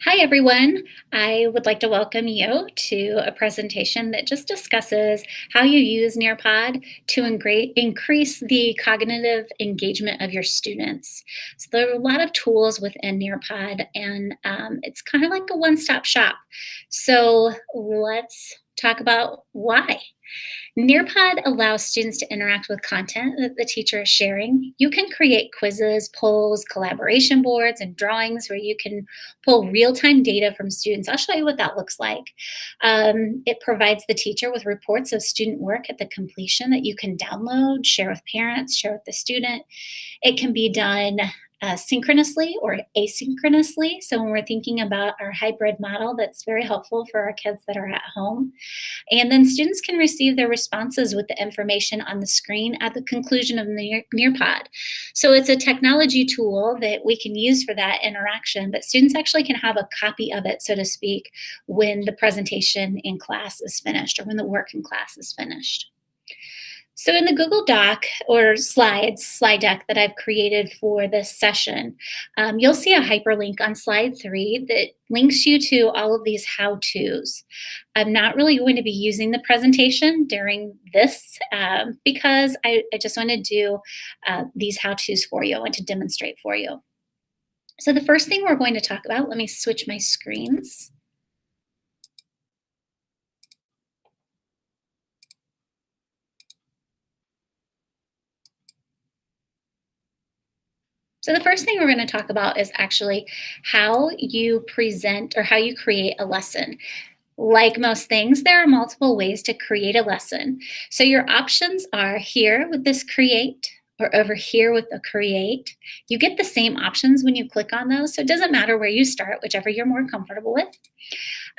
Hi, everyone. I would like to welcome you to a presentation that just discusses how you use Nearpod to increase the cognitive engagement of your students. So there are a lot of tools within Nearpod, and it's kind of like a one-stop shop. So let's talk about why. Nearpod allows students to interact with content that the teacher is sharing. You can create quizzes, polls, collaboration boards, and drawings where you can pull real-time data from students. I'll show you what that looks like. It provides the teacher with reports of student work at the completion that you can download, share with parents, share with the student. It can be done synchronously or asynchronously. So when we're thinking about our hybrid model, that's very helpful for our kids that are at home. And then students can receive their responses with the information on the screen at the conclusion of the Nearpod. So it's a technology tool that we can use for that interaction, but students actually can have a copy of it, so to speak, when the presentation in class is finished or when the work in class is finished. So in the Google Doc or slide deck that I've created for this session, you'll see a hyperlink on slide 3 that links you to all of these how-tos. I'm not really going to be using the presentation during this because I just want to do these how-tos for you. I want to demonstrate for you. So the first thing we're going to talk about, let me switch my screens. So the first thing we're going to talk about is actually how you present or how you create a lesson. Like most things, there are multiple ways to create a lesson. So your options are here with this create or over here with the create. You get the same options when you click on those. So it doesn't matter where you start, whichever you're more comfortable with.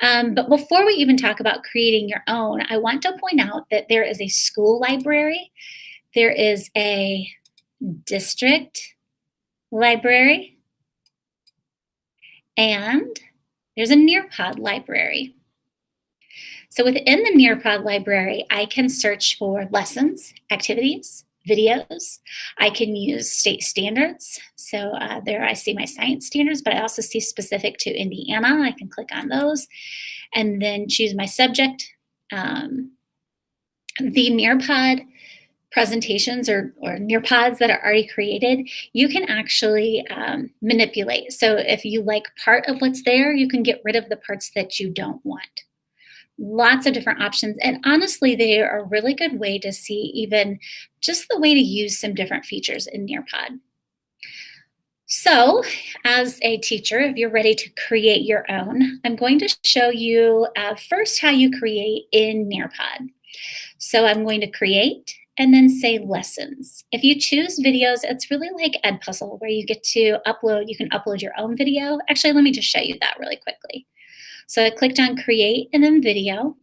But before we even talk about creating your own, I want to point out that there is a school library. There is a district library, and there's a Nearpod library. So within the Nearpod library, I can search for lessons, activities, videos. I can use state standards. So there I see my science standards, but I also see specific to Indiana. I can click on those and then choose my subject. The Nearpod presentations or Nearpods that are already created, you can actually manipulate. So if you like part of what's there, you can get rid of the parts that you don't want. Lots of different options. And honestly, they are a really good way to see even just the way to use some different features in Nearpod. So as a teacher, if you're ready to create your own, I'm going to show you first how you create in Nearpod. So I'm going to create and then say lessons. If you choose videos, it's really like EdPuzzle where you get to upload, you can upload your own video. Actually, let me just show you that really quickly. So I clicked on create and then video.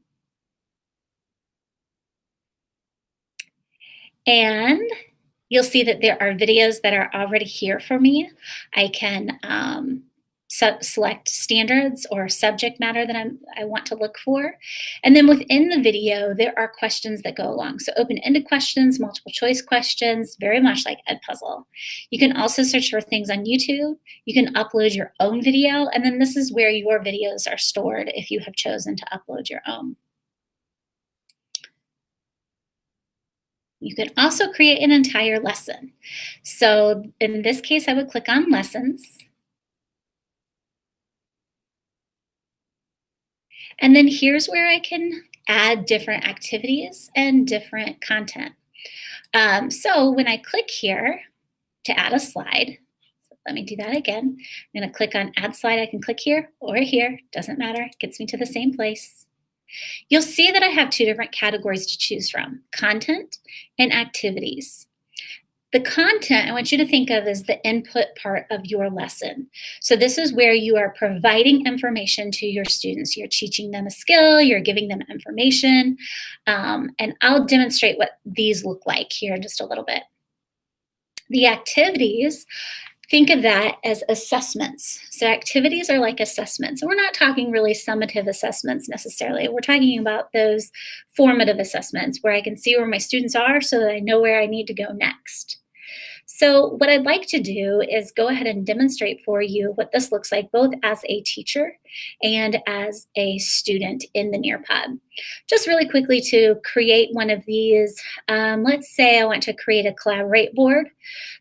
And you'll see that there are videos that are already here for me. I can select standards or subject matter that I want to look for. And then within the video, there are questions that go along. So open-ended questions, multiple choice questions, very much like EdPuzzle. You can also search for things on YouTube. You can upload your own video, and then this is where your videos are stored if you have chosen to upload your own. You can also create an entire lesson. So in this case, I would click on lessons. And then here's where I can add different activities and different content. So when I click here to add a slide, so let me do that again. I'm going to click on add slide. I can click here or here, doesn't matter, gets me to the same place. You'll see that I have two different categories to choose from, content and activities. The content I want you to think of as the input part of your lesson. So this is where you are providing information to your students. You're teaching them a skill, you're giving them information, and I'll demonstrate what these look like here in just a little bit. The activities, think of that as assessments. So activities are like assessments. And we're not talking really summative assessments necessarily. We're talking about those formative assessments where I can see where my students are so that I know where I need to go next. So what I'd like to do is go ahead and demonstrate for you what this looks like both as a teacher and as a student in the Nearpod. Just really quickly to create one of these, let's say I want to create a collaborate board.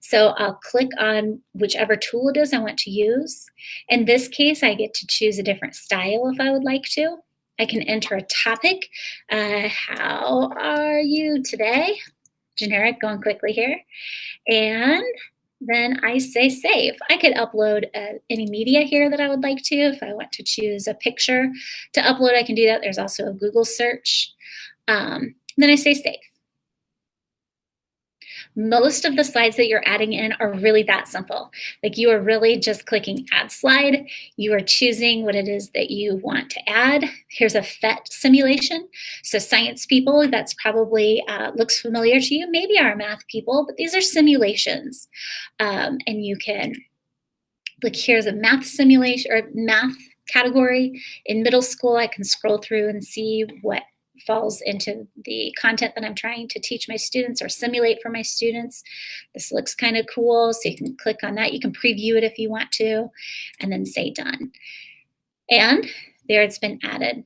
So I'll click on whichever tool it is I want to use. In this case, I get to choose a different style if I would like to. I can enter a topic. How are you today? Generic, going quickly here. And then I say save. I could upload any media here that I would like to. If I want to choose a picture to upload, I can do that. There's also a Google search. Then I say save. Most of the slides that you're adding in are really that simple. Like you are really just clicking add slide. You are choosing what it is that you want to add. Here's a FET simulation. So science people, that's probably looks familiar to you. Maybe our math people, but these are simulations. And you can, like here's a math simulation or math category. In middle school, I can scroll through and see what falls into the content that I'm trying to teach my students or simulate for my students. This looks kind of cool, so you can click on that. You can preview it if you want to, and then say done. And there it's been added.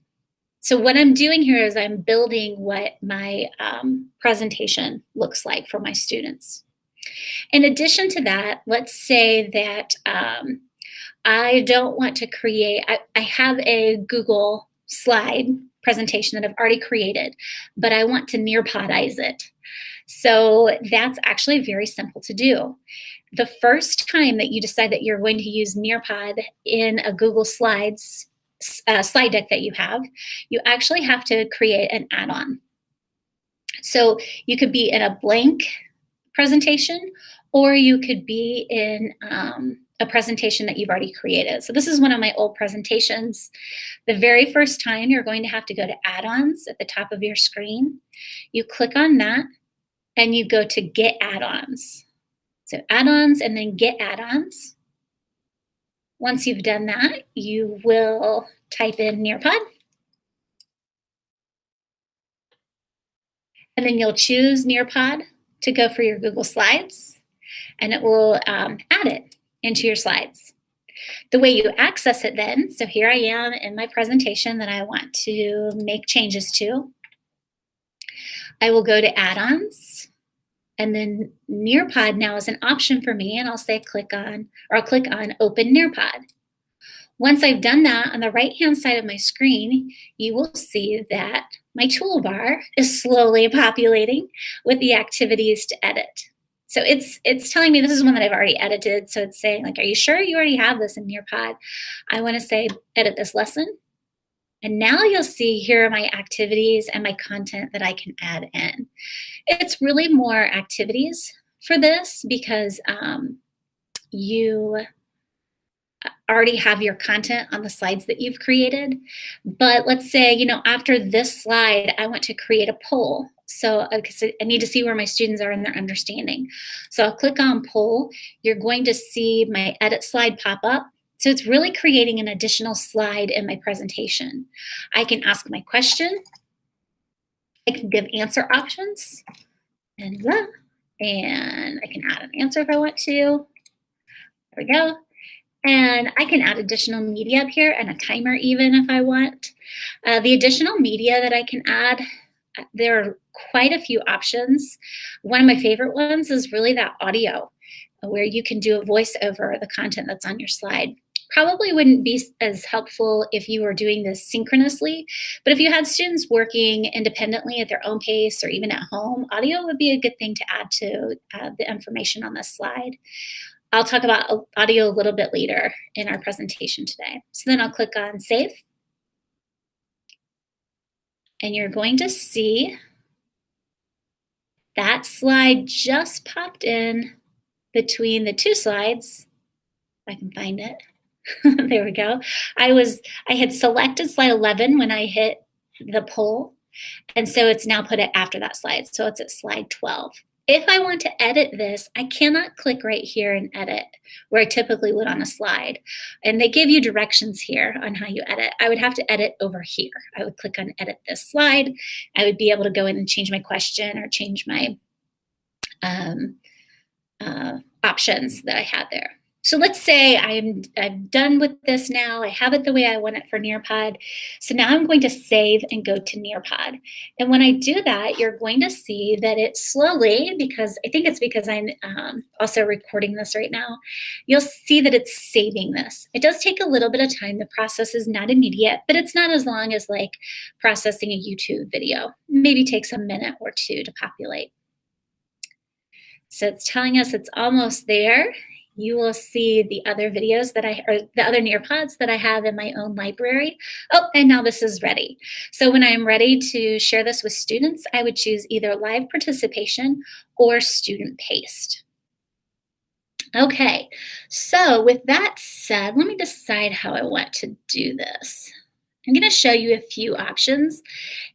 So what I'm doing here is I'm building what my presentation looks like for my students. In addition to that, let's say that I don't want to create, I have a Google slide presentation that I've already created, but I want to Nearpodize it. So that's actually very simple to do. The first time that you decide that you're going to use Nearpod in a Google Slides slide deck that you have, you actually have to create an add-on. So you could be in a blank presentation, or you could be in a presentation that you've already created. So this is one of my old presentations. The very first time you're going to have to go to add-ons at the top of your screen. You click on that and you go to get add-ons. So add-ons and then get add-ons. Once you've done that, you will type in Nearpod. And then you'll choose Nearpod to go for your Google Slides, and it will add it into your slides. The way you access it then, so here I am in my presentation that I want to make changes to. I will go to add-ons, and then Nearpod now is an option for me, and I'll say click on open Nearpod. Once I've done that, on the right-hand side of my screen, you will see that my toolbar is slowly populating with the activities to edit. So it's telling me this is one that I've already edited. So it's saying like, are you sure you already have this in Nearpod? I want to say edit this lesson. And now you'll see here are my activities and my content that I can add in. It's really more activities for this because you already have your content on the slides that you've created. But let's say, after this slide, I want to create a poll. So I need to see where my students are in their understanding. So I'll click on poll. You're going to see my edit slide pop up. So it's really creating an additional slide in my presentation. I can ask my question. I can give answer options. And I can add an answer if I want to. There we go. And I can add additional media up here and a timer even if I want. The additional media that I can add, there are quite a few options. One of my favorite ones is really that audio where you can do a voice over the content that's on your slide. Probably wouldn't be as helpful if you were doing this synchronously, but if you had students working independently at their own pace or even at home, audio would be a good thing to add to the information on this slide. I'll talk about audio a little bit later in our presentation today. So then I'll click on save. And you're going to see that slide just popped in between the two slides. If I can find it. There we go. I had selected slide 11 when I hit the poll. And so it's now put it after that slide. So it's at slide 12. If I want to edit this, I cannot click right here and edit where I typically would on a slide. And they give you directions here on how you edit. I would have to edit over here. I would click on edit this slide. I would be able to go in and change my question or change my options that I had there. So let's say I'm done with this now. I have it the way I want it for Nearpod. So now I'm going to save and go to Nearpod. And when I do that, you're going to see that it slowly, because I think it's because I'm also recording this right now, you'll see that it's saving this. It does take a little bit of time. The process is not immediate, but it's not as long as like processing a YouTube video. Maybe takes a minute or two to populate. So it's telling us it's almost there. You will see the other videos or the other Nearpods that I have in my own library. Oh, and now this is ready. So when I'm ready to share this with students, I would choose either live participation or student paced. Okay, so with that said, let me decide how I want to do this. I'm going to show you a few options.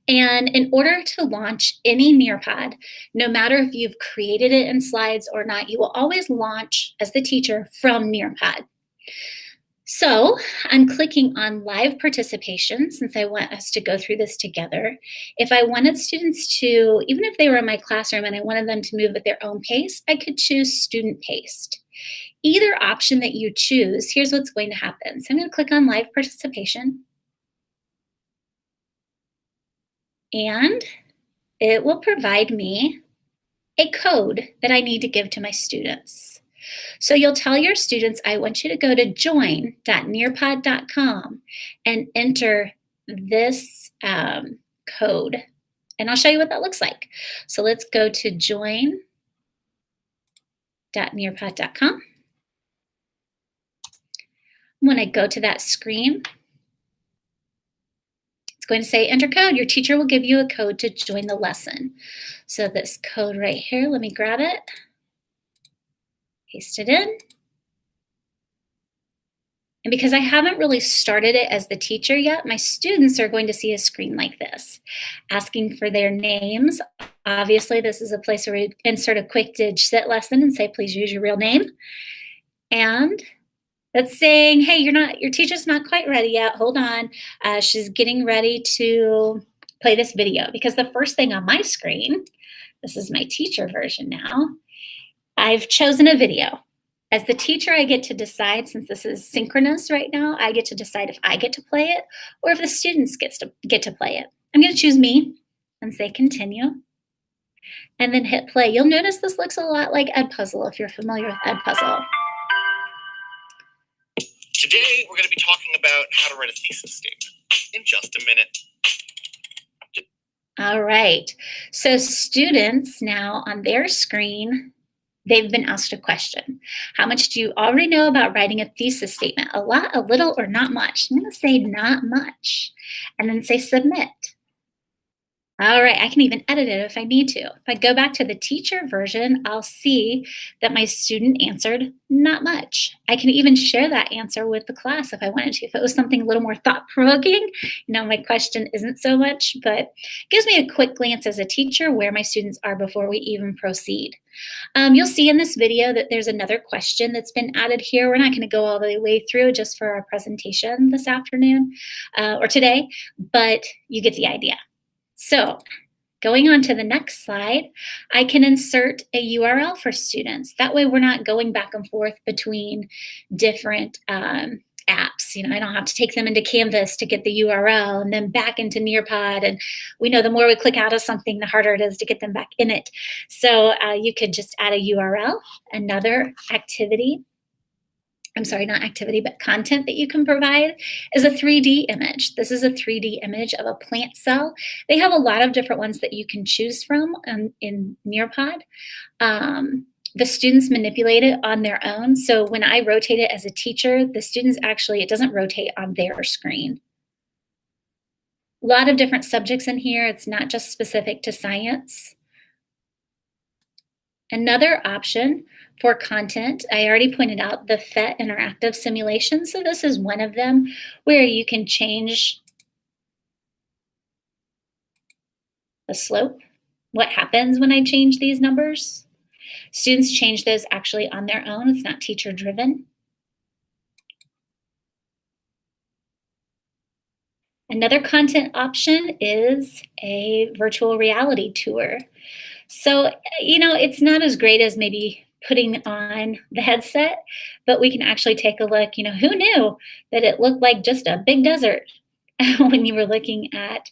And in order to launch any Nearpod, no matter if you've created it in slides or not, you will always launch as the teacher from Nearpod. So I'm clicking on live participation since I want us to go through this together. If I wanted students to, even if they were in my classroom and I wanted them to move at their own pace, I could choose student paced. Either option that you choose, here's what's going to happen. So I'm going to click on live participation. And it will provide me a code that I need to give to my students. So you'll tell your students, I want you to go to join.nearpod.com and enter this code. And I'll show you what that looks like. So let's go to join.nearpod.com. When I go to that screen, it's going to say enter code. Your teacher will give you a code to join the lesson. So this code right here, let me grab it, paste it in. And because I haven't really started it as the teacher yet, my students are going to see a screen like this, asking for their names. Obviously, this is a place where we insert a quick digit lesson and say, please use your real name. And that's saying, hey, your teacher's not quite ready yet. Hold on. She's getting ready to play this video, because the first thing on my screen, this is my teacher version now, I've chosen a video. As the teacher, I get to decide, since this is synchronous right now, I get to decide if I get to play it or if the students get to play it. I'm going to choose me and say continue, and then hit play. You'll notice this looks a lot like EdPuzzle if you're familiar with EdPuzzle. Today, we're going to be talking about how to write a thesis statement in just a minute. All right. So students now on their screen, they've been asked a question. How much do you already know about writing a thesis statement? A lot, a little, or not much? I'm going to say not much, and then say submit. All right, I can even edit it if I need to. If I go back to the teacher version, I'll see that my student answered not much. I can even share that answer with the class if I wanted to. If it was something a little more thought-provoking, my question isn't so much, but gives me a quick glance as a teacher where my students are before we even proceed. You'll see in this video that there's another question that's been added here. We're not going to go all the way through just for our presentation this afternoon or today, but you get the idea. So going on to the next slide, I can insert a URL for students. That way we're not going back and forth between different apps. I don't have to take them into Canvas to get the URL and then back into Nearpod. And we know the more we click out of something, the harder it is to get them back in it. So you could just add a URL. Another activity, I'm sorry, not activity, but content that you can provide is a 3D image. This is a 3D image of a plant cell. They have a lot of different ones that you can choose from in Nearpod. The students manipulate it on their own. So when I rotate it as a teacher, the students it doesn't rotate on their screen. A lot of different subjects in here. It's not just specific to science. Another option for content, I already pointed out the FET Interactive Simulation. So this is one of them where you can change the slope, what happens when I change these numbers. Students change those actually on their own. It's not teacher driven. Another content option is a virtual reality tour. So, it's not as great as maybe putting on the headset, but we can actually take a look. Who knew that it looked like just a big desert when you were looking at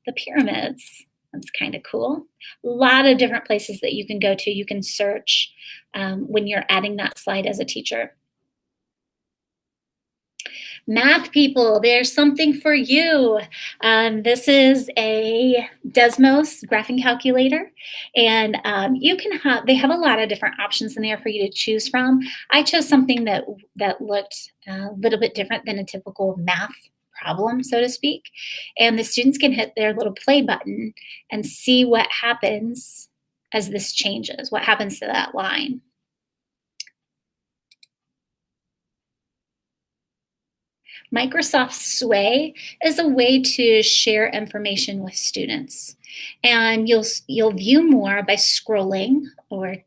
the pyramids? That's kind of cool. A lot of different places that you can go to. You can search when you're adding that slide as a teacher. Math people, there's something for you. This is a Desmos graphing calculator, and they have a lot of different options in there for you to choose from. I chose something that looked a little bit different than a typical math problem, so to speak. And the students can hit their little play button and see what happens as this changes, what happens to that line. Microsoft Sway is a way to share information with students. And you'll view more by scrolling or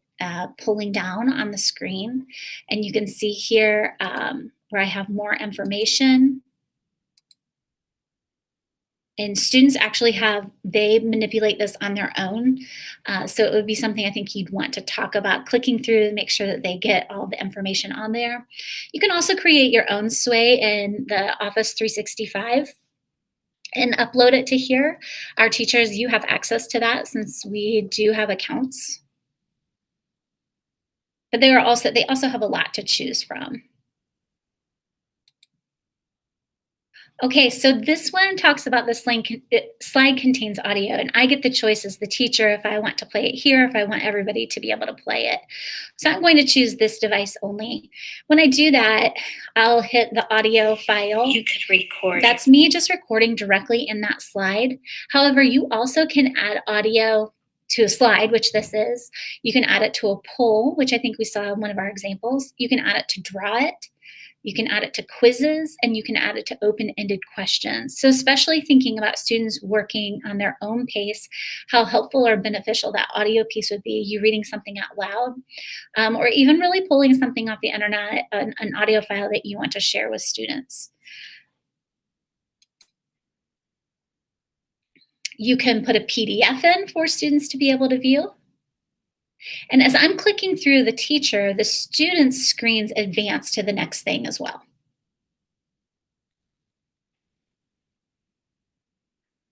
pulling down on the screen. And you can see here where I have more information. And students actually they manipulate this on their own. So it would be something I think you'd want to talk about, clicking through and make sure that they get all the information on there. You can also create your own sway in the Office 365 and upload it to here. Our teachers, you have access to that since we do have accounts. But they also have a lot to choose from. Okay, so this one talks about the slide contains audio, and I get the choice as the teacher if I want to play it here, if I want everybody to be able to play it. So I'm going to choose this device only. When I do that, I'll hit the audio file. You could record. That's me just recording directly in that slide. However, you also can add audio to a slide, which this is. You can add it to a poll, which I think we saw in one of our examples. You can add it to draw it. You can add it to quizzes, and you can add it to open-ended questions. So especially thinking about students working on their own pace, how helpful or beneficial that audio piece would be, you reading something out loud, or even really pulling something off the internet, an audio file that you want to share with students. You can put a PDF in for students to be able to view. And as I'm clicking through the teacher, the students' screens advance to the next thing as well.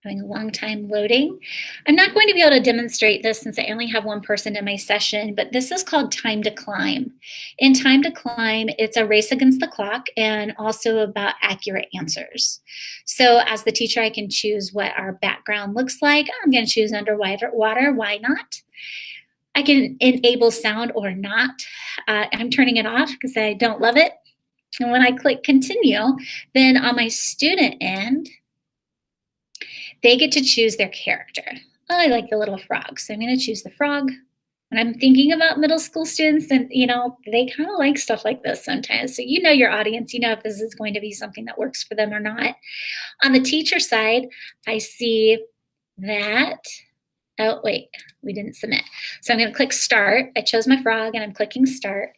Having a long time loading. I'm not going to be able to demonstrate this since I only have one person in my session, but this is called Time to Climb. In Time to Climb, it's a race against the clock and also about accurate answers. So as the teacher, I can choose what our background looks like. I'm going to choose underwater, why not? I can enable sound or not. I'm turning it off because I don't love it. And when I click continue, then on my student end, they get to choose their character. Oh, I like the little frog, so I'm going to choose the frog. And I'm thinking about middle school students, and they kind of like stuff like this sometimes. So you know your audience, you know if this is going to be something that works for them or not. On the teacher side, I see that. Oh, wait, we didn't submit. So I'm going to click start. I chose my frog and I'm clicking start.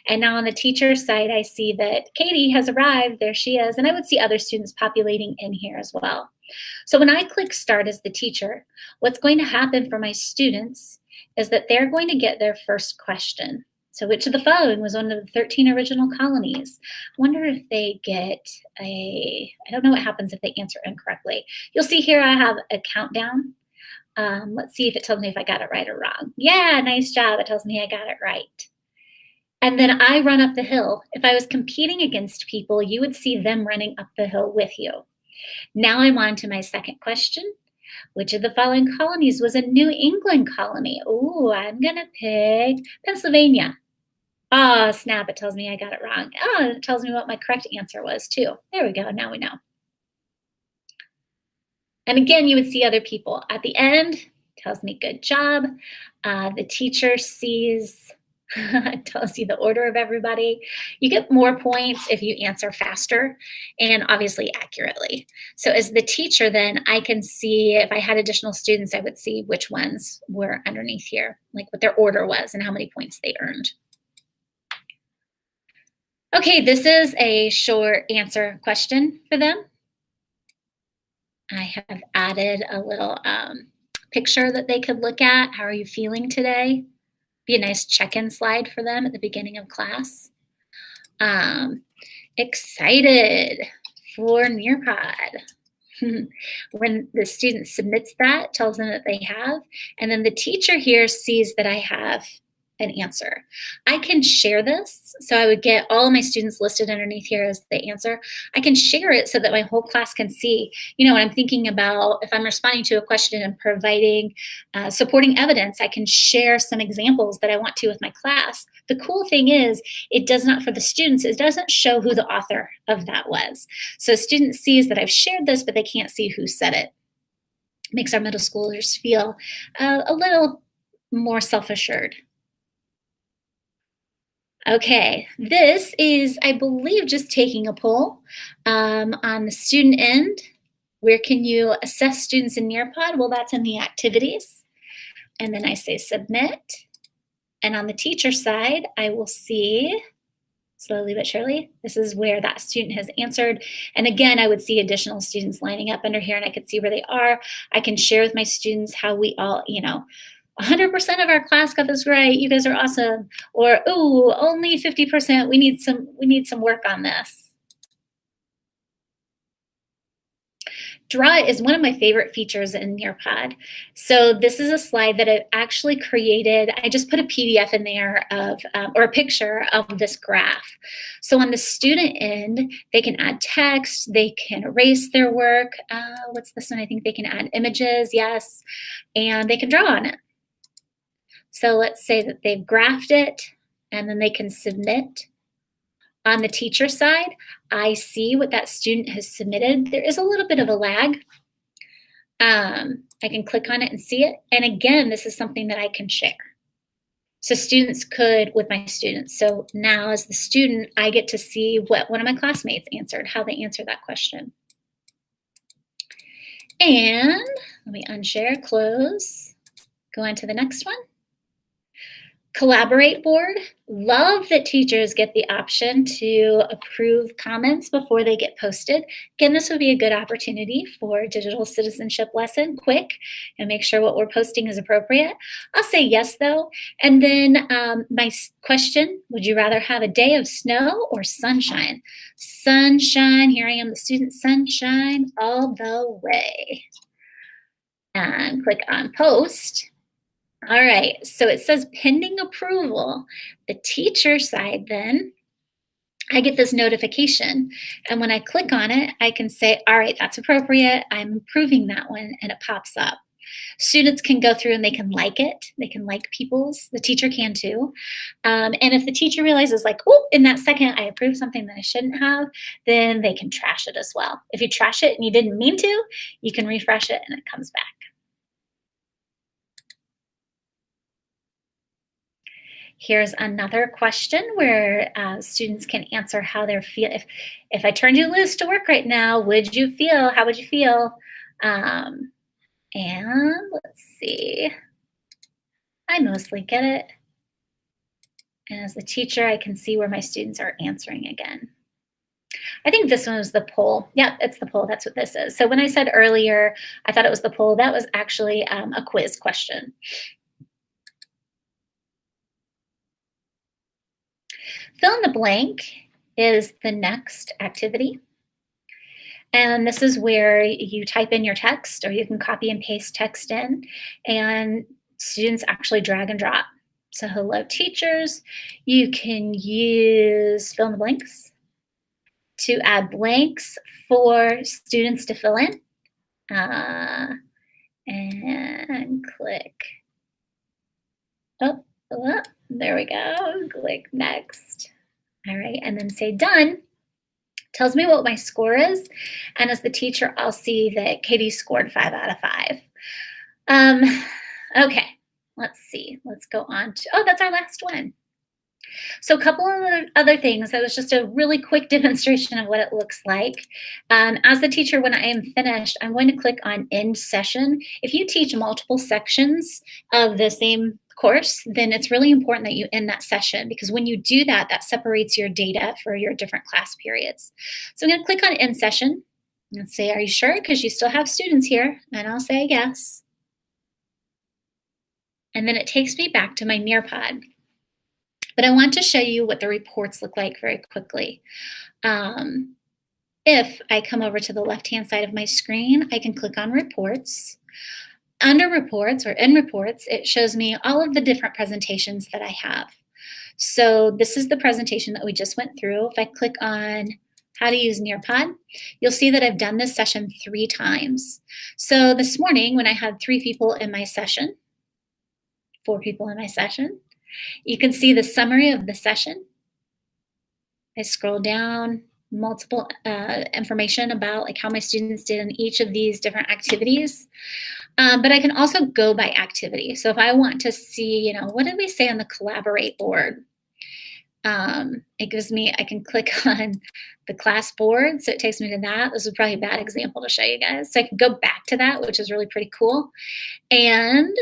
And now on the teacher side, I see that Katie has arrived. There she is. And I would see other students populating in here as well. So when I click start as the teacher, what's going to happen for my students is that they're going to get their first question. So which of the following was one of the 13 original colonies? I wonder if they get I don't know what happens if they answer incorrectly. You'll see here I have a countdown. Let's see if it tells me if I got it right or wrong. Yeah, nice job. It tells me I got it right. And then I run up the hill. If I was competing against people, you would see them running up the hill with you. Now I'm on to my second question. Which of the following colonies was a New England colony? Oh, I'm going to pick Pennsylvania. Oh, snap. It tells me I got it wrong. Oh, it tells me what my correct answer was too. There we go. Now we know. And again, you would see other people. At the end, tells me good job. The teacher sees, tells you the order of everybody. You get more points if you answer faster and obviously accurately. So as the teacher, then I can see if I had additional students, I would see which ones were underneath here, like what their order was and how many points they earned. Okay, this is a short answer question for them. I have added a little picture that they could look at. How are you feeling today? Be a nice check-in slide for them at the beginning of class. Excited for Nearpod. When the student submits that, tells them that they have, and then the teacher here sees that I have an answer. I can share this. So I would get all of my students listed underneath here as the answer. I can share it so that my whole class can see, when I'm thinking about if I'm responding to a question and providing supporting evidence, I can share some examples that I want to with my class. The cool thing is it does not, for the students, it doesn't show who the author of that was. So a student sees that I've shared this, but they can't see who said it. Makes our middle schoolers feel a little more self-assured. Okay, this is, I believe, just taking a poll on the student end. Where can you assess students in Nearpod? Well, that's in the activities. And then I say submit. And on the teacher side, I will see, slowly but surely, this is where that student has answered. And again, I would see additional students lining up under here, and I could see where they are. I can share with my students how we all, 100% of our class got this right. You guys are awesome. Or, ooh, only 50%. We need some work on this. Draw is one of my favorite features in Nearpod. So this is a slide that I've actually created. I just put a PDF in there of, or a picture of this graph. So on the student end, they can add text, they can erase their work. What's this one? I think they can add images, yes, and they can draw on it. So let's say that they've graphed it, and then they can submit. On the teacher side, I see what that student has submitted. There is a little bit of a lag. I can click on it and see it. And again, this is something that I can share. So students could, with my students. So now as the student, I get to see what one of my classmates answered, how they answered that question. And let me unshare, close, go on to the next one. Collaborate board. Love that teachers get the option to approve comments before they get posted. Again, this would be a good opportunity for a digital citizenship lesson, quick, and make sure what we're posting is appropriate. I'll say yes, though. And then my question, would you rather have a day of snow or sunshine? Sunshine, here I am, the student, sunshine all the way. And click on post. All right, so it says pending approval. The teacher side then, I get this notification. And when I click on it, I can say, all right, that's appropriate. I'm approving that one, and it pops up. Students can go through and they can like it. They can like people's, the teacher can too. And if the teacher realizes like, oh, in that second I approved something that I shouldn't have, then they can trash it as well. If you trash it and you didn't mean to, you can refresh it and it comes back. Here's another question where students can answer how they're feeling. If I turned you loose to work right now, how would you feel? And let's see, I mostly get it. And as the teacher, I can see where my students are answering again. I think this one was the poll. Yep, it's the poll. That's what this is. So when I said earlier, I thought it was the poll, that was actually a quiz question. Fill in the blank is the next activity. And this is where you type in your text, or you can copy and paste text in, and students actually drag and drop. So hello teachers, you can use fill in the blanks to add blanks for students to fill in. And click. Oh, there we go. Click next. All right, and then say done. Tells me what my score is. And as the teacher, I'll see that Katie scored 5 out of 5. Okay, let's see. Let's go on to, oh, that's our last one. So a couple of other things. That was just a really quick demonstration of what it looks like. As the teacher, when I am finished, I'm going to click on end session. If you teach multiple sections of the same course, then it's really important that you end that session, because when you do that, that separates your data for your different class periods. So I'm going to click on end session and say, are you sure? Because you still have students here. And I'll say yes. and then it takes me back to my Nearpod. But I want to show you what the reports look like very quickly. If I come over to the left-hand side of my screen, I can click on Reports. Under Reports or in Reports, it shows me all of the different presentations that I have. So this is the presentation that we just went through. If I click on how to use Nearpod, you'll see that I've done this session 3 times. So this morning when I had 3 people in my session, 4 people in my session, you can see the summary of the session. I scroll down, multiple information about like how my students did in each of these different activities. But I can also go by activity. So if I want to see, what did we say on the Collaborate board? It gives me, I can click on the class board. So it takes me to that. This is probably a bad example to show you guys. So I can go back to that, which is really pretty cool. And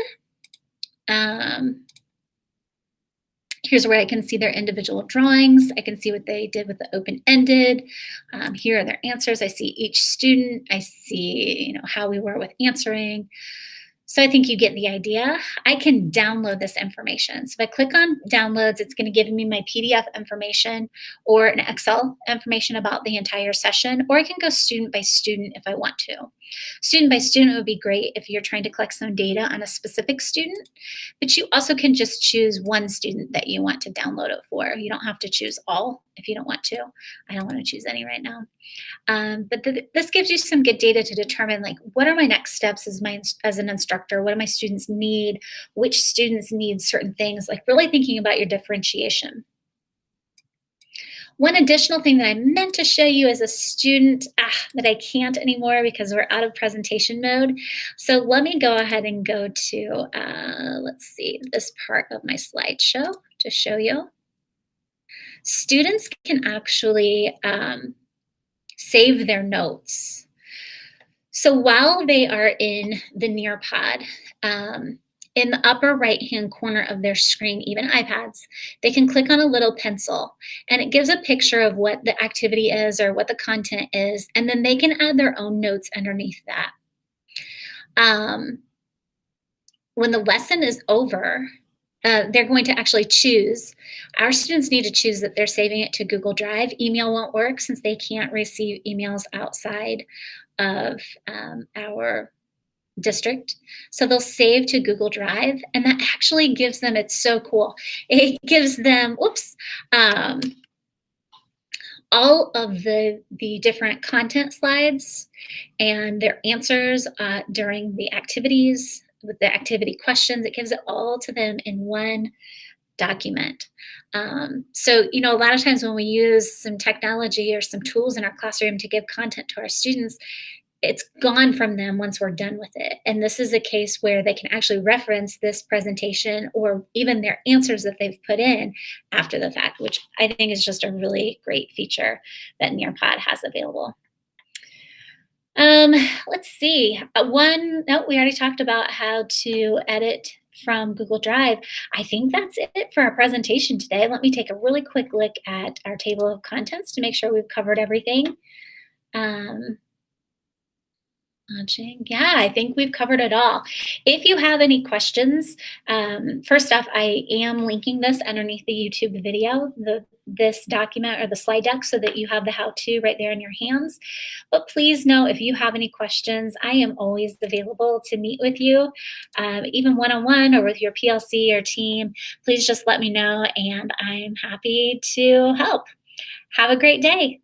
here's where I can see their individual drawings. I can see what they did with the open-ended. Here are their answers. I see each student. I see, how we were with answering. So I think you get the idea. I can download this information. So if I click on downloads, it's going to give me my PDF information or an Excel information about the entire session, or I can go student by student if I want to. Student by student would be great if you're trying to collect some data on a specific student, but you also can just choose one student that you want to download it for. You don't have to choose all if you don't want to. I don't want to choose any right now. But this gives you some good data to determine like what are my next steps as an instructor? What do my students need? Which students need certain things? Like really thinking about your differentiation. One additional thing that I meant to show you as a student that I can't anymore because we're out of presentation mode. So let me go ahead and go to, let's see, this part of my slideshow to show you. Students can actually save their notes. So while they are in the Nearpod, in the upper right-hand corner of their screen, even iPads, they can click on a little pencil and it gives a picture of what the activity is or what the content is, and then they can add their own notes underneath that. When the lesson is over, they're going to actually choose. Our students need to choose that they're saving it to Google Drive. Email won't work since they can't receive emails outside of our district. So they'll save to Google Drive, and that actually gives them, it's so cool. It gives them, all of the different content slides and their answers during the activities, with the activity questions. It gives it all to them in one document. So, a lot of times when we use some technology or some tools in our classroom to give content to our students, it's gone from them once we're done with it. And this is a case where they can actually reference this presentation or even their answers that they've put in after the fact, which I think is just a really great feature that Nearpod has available. Let's see. We already talked about how to edit from Google Drive. I think that's it for our presentation today. Let me take a really quick look at our table of contents to make sure we've covered everything. Yeah, I think we've covered it all. If you have any questions, first off, I am linking this underneath the YouTube video, this document or the slide deck, so that you have the how-to right there in your hands. But please know if you have any questions, I am always available to meet with you, even one-on-one or with your PLC or team. Please just let me know, and I'm happy to help. Have a great day.